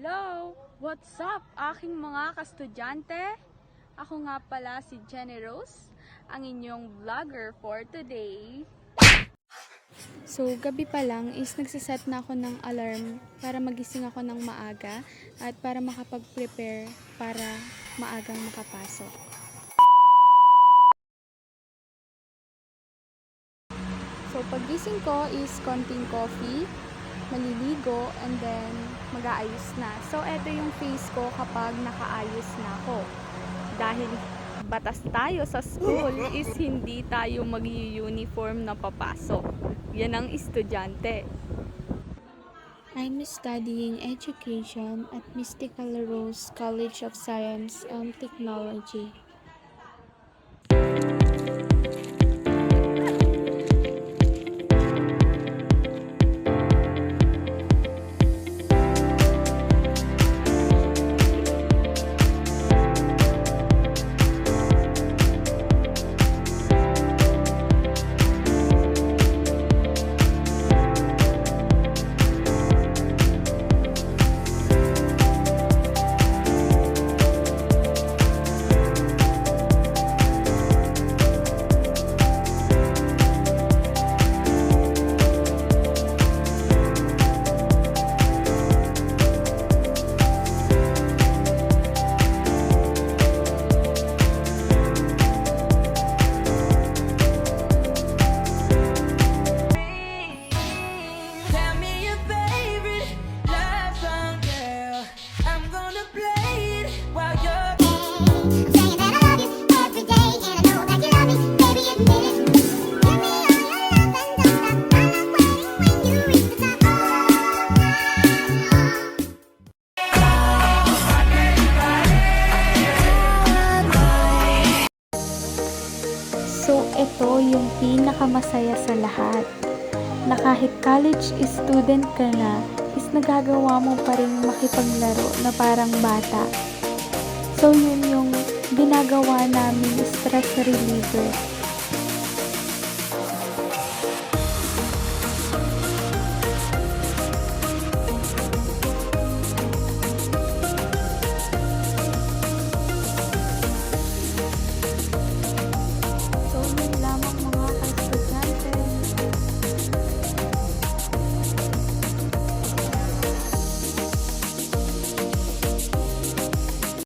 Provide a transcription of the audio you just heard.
Hello! What's up, aking mga kastudyante? Ako nga pala si Jenny Rose, ang inyong vlogger for today. So, gabi pa lang is nagsiset na ako ng alarm para magising ako ng maaga at para makapag-prepare para maagang makapasok. So, pagising ko is konting coffee, maliligo, and then mag-aayos na. So, eto yung face ko kapag nakaayos na ako. Dahil batas tayo sa school is hindi tayo mag-uniform na papasok. Yan ang estudyante. I'm studying education at Mystical Rose College of Science and Technology. So, ito yung pinakamasaya sa lahat. Na kahit college student ka na, is nagagawa mo pa rin makipaglaro na parang bata. So, yun yung ginagawa namin stress reliever.